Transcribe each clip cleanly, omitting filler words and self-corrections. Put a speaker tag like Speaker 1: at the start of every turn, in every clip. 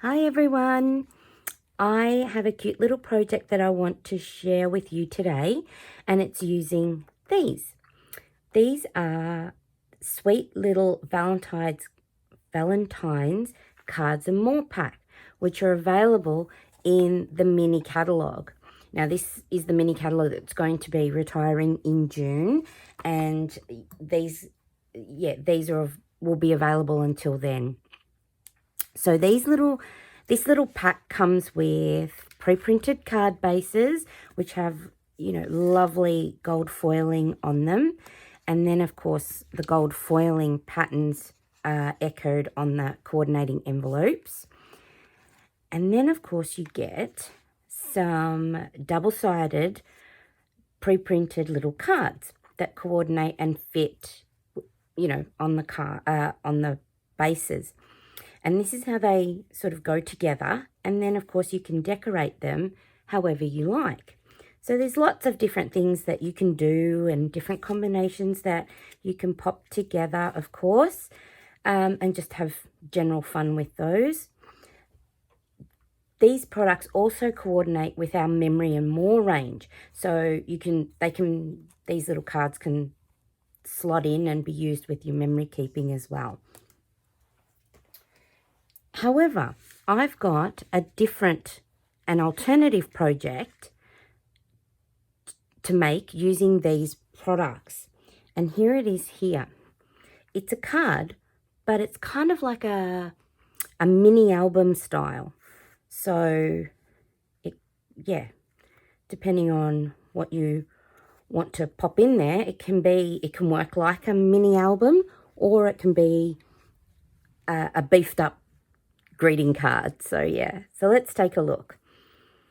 Speaker 1: Hi everyone. I have a cute little project that I want to share with you today, and it's using these. These are sweet little Valentines cards and more pack, which are available in the mini catalogue. Now this is the mini catalogue that's going to be retiring in June, and these will be available until then. So this little pack comes with pre-printed card bases, which have, lovely gold foiling on them. And then, of course, the gold foiling patterns are echoed on the coordinating envelopes. And then, of course, you get some double-sided pre-printed little cards that coordinate and fit, on the bases. And this is how they sort of go together. And then, of course, you can decorate them however you like. So there's lots of different things that you can do and different combinations that you can pop together, of course, and just have general fun with those. These products also coordinate with our Memory and More range. So these little cards can slot in and be used with your memory keeping as well. However, I've got an alternative project to make using these products. And here it is here. It's a card, but it's kind of like a mini album style. So, depending on what you want to pop in there, it can work like a mini album, or it can be a beefed up greeting card. So let's take a look.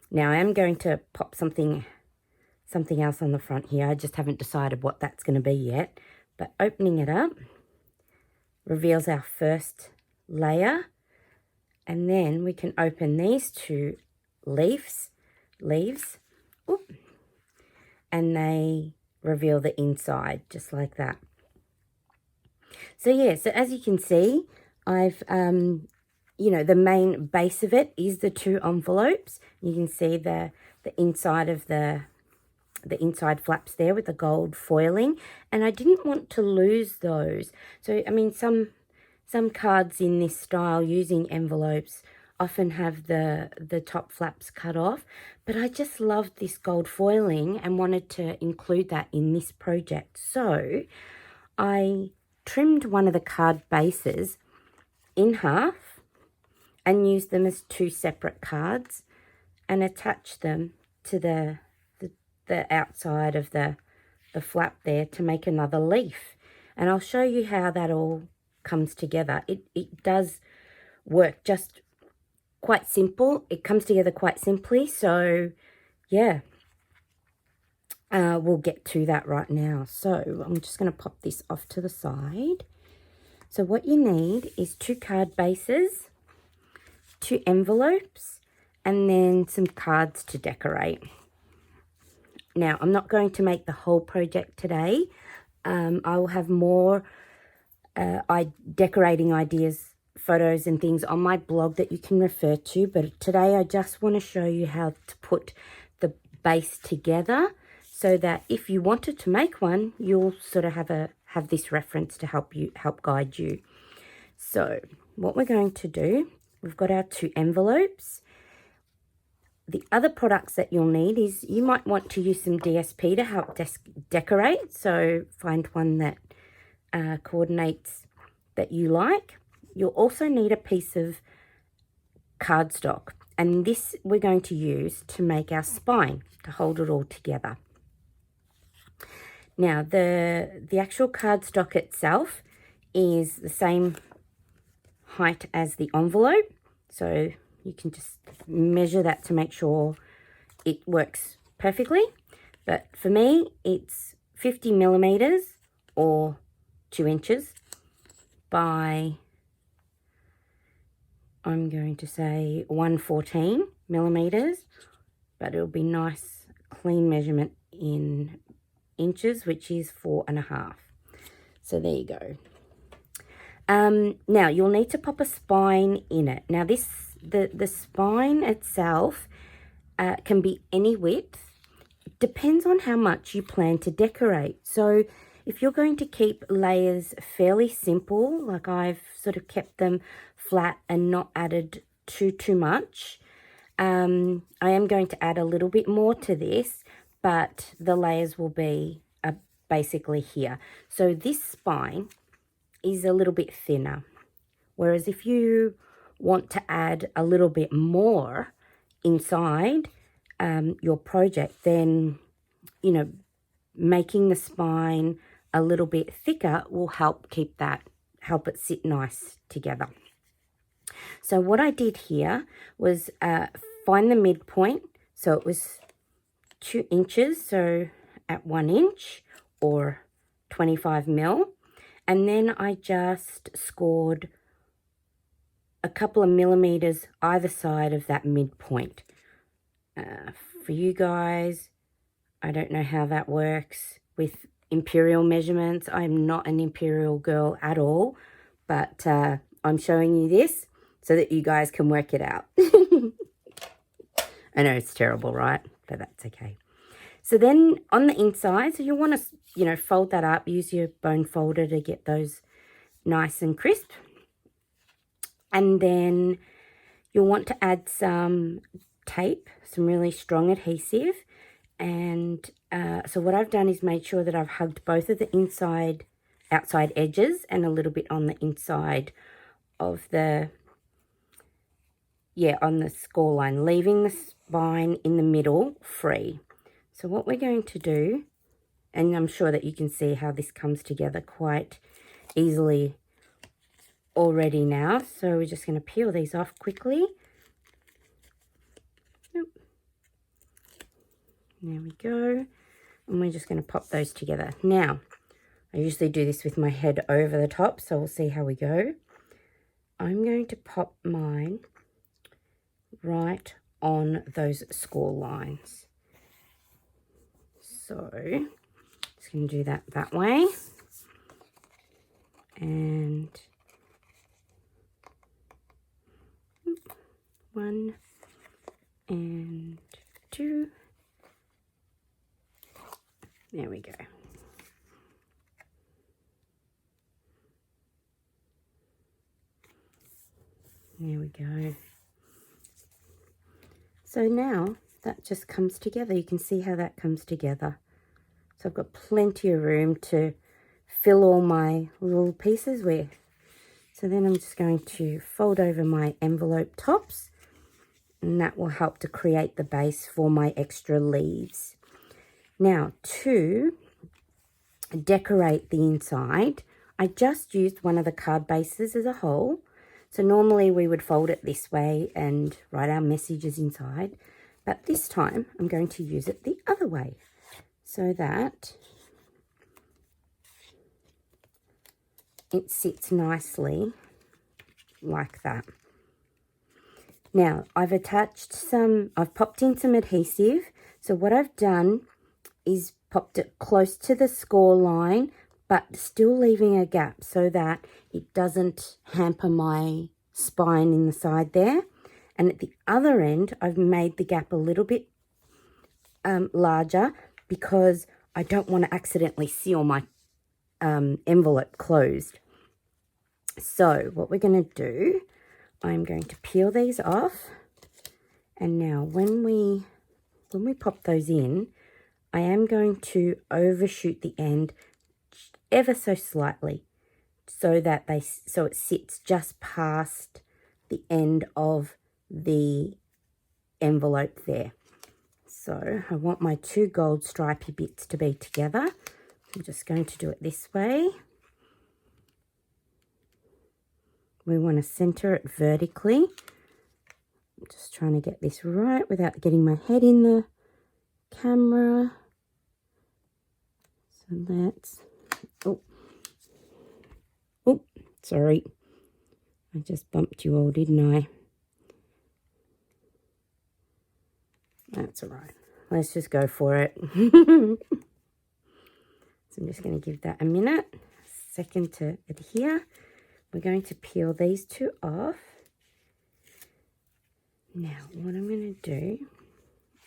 Speaker 1: Now I am going to pop something else on the front here. I just haven't decided what that's going to be yet, but opening it up reveals our first layer, and then we can open these two leaves, and they reveal the inside just like that. So so as you can see, I've the main base of it is the two envelopes. You can see the inside of the inside flaps there with the gold foiling, and I didn't want to lose those. So I mean, some cards in this style using envelopes often have the top flaps cut off, but I just loved this gold foiling and wanted to include that in this project. So I trimmed one of the card bases in half and use them as two separate cards and attach them to the outside of the flap there to make another leaf. And I'll show you how that all comes together. It does work just quite simple. It comes together quite simply. So we'll get to that right now. So I'm just going to pop this off to the side. So what you need is two card bases, two envelopes, and then some cards to decorate. Now, I'm not going to make the whole project today. I will have more decorating ideas, photos and things on my blog that you can refer to, but today I just want to show you how to put the base together so that if you wanted to make one, you'll sort of have this reference to help guide you. So what we're going to do, we've got our two envelopes. The other products that you'll need is you might want to use some DSP to help decorate. So find one that coordinates that you like. You'll also need a piece of cardstock. And this we're going to use to make our spine, to hold it all together. Now, the actual cardstock itself is the same height as the envelope. So you can just measure that to make sure it works perfectly. But for me, it's 50 millimeters or 2 inches by, I'm going to say 114 millimeters, but it'll be nice clean measurement in inches, which is 4.5. So there you go. Now you'll need to pop a spine in it. Now this the spine itself can be any width. It depends on how much you plan to decorate. So if you're going to keep layers fairly simple, like I've sort of kept them flat and not added too much, I am going to add a little bit more to this, but the layers will be basically here. So this spine is a little bit thinner, whereas if you want to add a little bit more inside your project, then, you know, making the spine a little bit thicker will help it sit nice together. So what I did here was find the midpoint. So it was 2 inches, so at 1 inch or 25 mil. And then I just scored a couple of millimeters either side of that midpoint. For you guys, I don't know how that works with imperial measurements. I'm not an imperial girl at all, but I'm showing you this so that you guys can work it out. I know it's terrible, right? But that's okay. So then on the inside, so you want to, you know, fold that up. Use your bone folder to get those nice and crisp. And then you'll want to add some tape, some really strong adhesive. And so what I've done is made sure that I've hugged both of the outside edges and a little bit on the inside of on the score line, leaving the spine in the middle free. So what we're going to do, and I'm sure that you can see how this comes together quite easily already now. So we're just going to peel these off quickly. Yep. There we go. And we're just going to pop those together. Now, I usually do this with my head over the top, so we'll see how we go. I'm going to pop mine right on those score lines. So, just going to do that way. And 1 and 2. There we go. There we go. So now that just comes together. You can see how that comes together. So I've got plenty of room to fill all my little pieces with. So then I'm just going to fold over my envelope tops, and that will help to create the base for my extra leaves. Now, to decorate the inside, I just used one of the card bases as a whole. So normally we would fold it this way and write our messages inside, but this time I'm going to use it the other way so that it sits nicely like that. Now I've popped in some adhesive. So what I've done is popped it close to the score line, but still leaving a gap so that it doesn't hamper my spine in the side there. And at the other end, I've made the gap a little bit larger because I don't want to accidentally seal my envelope closed. So what we're going to do, I'm going to peel these off. And now when we pop those in, I am going to overshoot the end ever so slightly so that it sits just past the end of the envelope there. So I want my 2 gold stripy bits to be together. I'm just going to do it this way. We want to center it vertically. I'm just trying to get this right without getting my head in the camera. So that's, oh, sorry. I just bumped you all, didn't I? That's all right. Let's just go for it. So I'm just going to give that a minute, second to adhere. We're going to peel these 2 off. Now, what I'm going to do,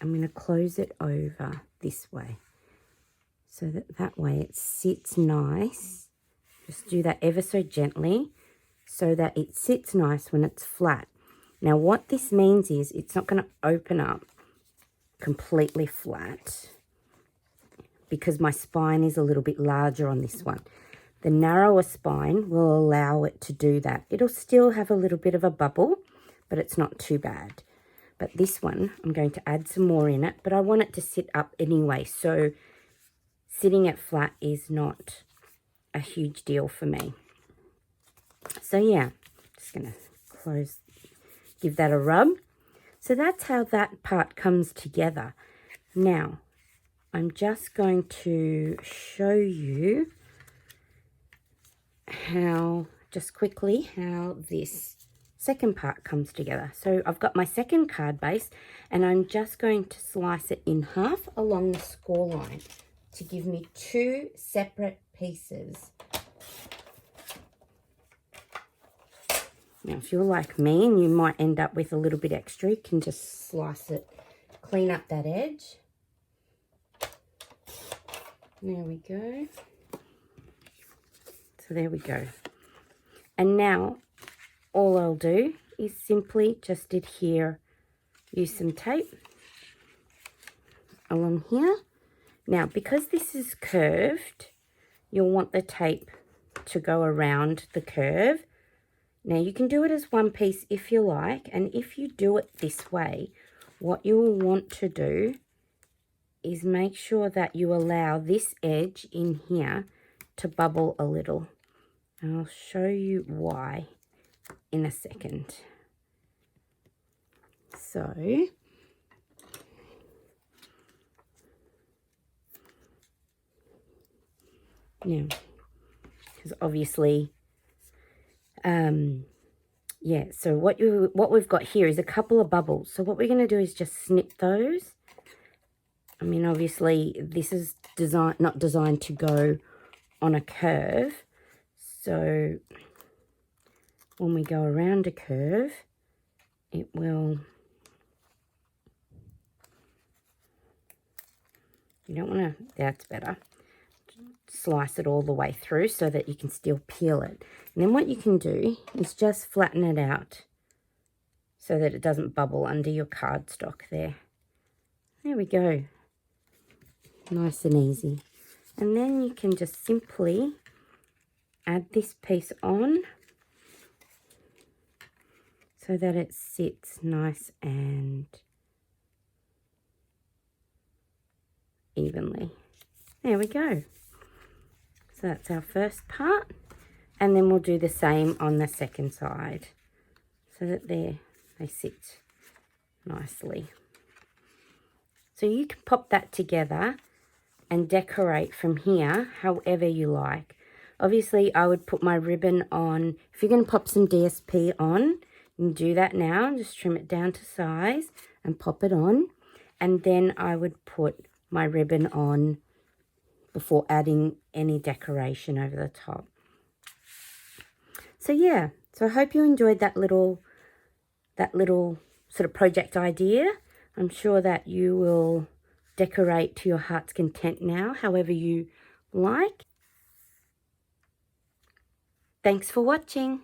Speaker 1: I'm going to close it over this way so that way it sits nice. Just do that ever so gently so that it sits nice when it's flat. Now, what this means is it's not going to open up completely flat because my spine is a little bit larger on this one. The narrower spine will allow it to do that. It'll still have a little bit of a bubble, but it's not too bad. But this one, I'm going to add some more in it, but I want it to sit up anyway. So sitting it flat is not a huge deal for me. So yeah, just going to give that a rub. So that's how that part comes together. Now, I'm just going to show you just quickly how this second part comes together. So I've got my second card base and I'm just going to slice it in half along the score line to give me two separate pieces. Now, if you're like me and you might end up with a little bit extra, you can just slice it, clean up that edge. There we go. So there we go. And now all I'll do is simply just adhere, use some tape along here. Now, because this is curved, you'll want the tape to go around the curve. Now, you can do it as one piece if you like, and if you do it this way, what you will want to do is make sure that you allow this edge in here to bubble a little. And I'll show you why in a second. So, now, because obviously, yeah, so what we've got here is a couple of bubbles. So what we're going to do is just snip those. I mean, obviously, this is not designed to go on a curve. So when we go around a curve, it will... You don't want to... That's better. Slice it all the way through so that you can still peel it. And then what you can do is just flatten it out so that it doesn't bubble under your cardstock there. There we go. Nice and easy. And then you can just simply add this piece on so that it sits nice and evenly. There we go. So that's our first part. And then we'll do the same on the second side so that they sit nicely. So you can pop that together and decorate from here however you like. Obviously, I would put my ribbon on. If you're going to pop some DSP on, you can do that now. Just trim it down to size and pop it on. And then I would put my ribbon on before adding any decoration over the top. So yeah, so I hope you enjoyed that little sort of project idea. I'm sure that you will decorate to your heart's content now, however you like. Thanks for watching.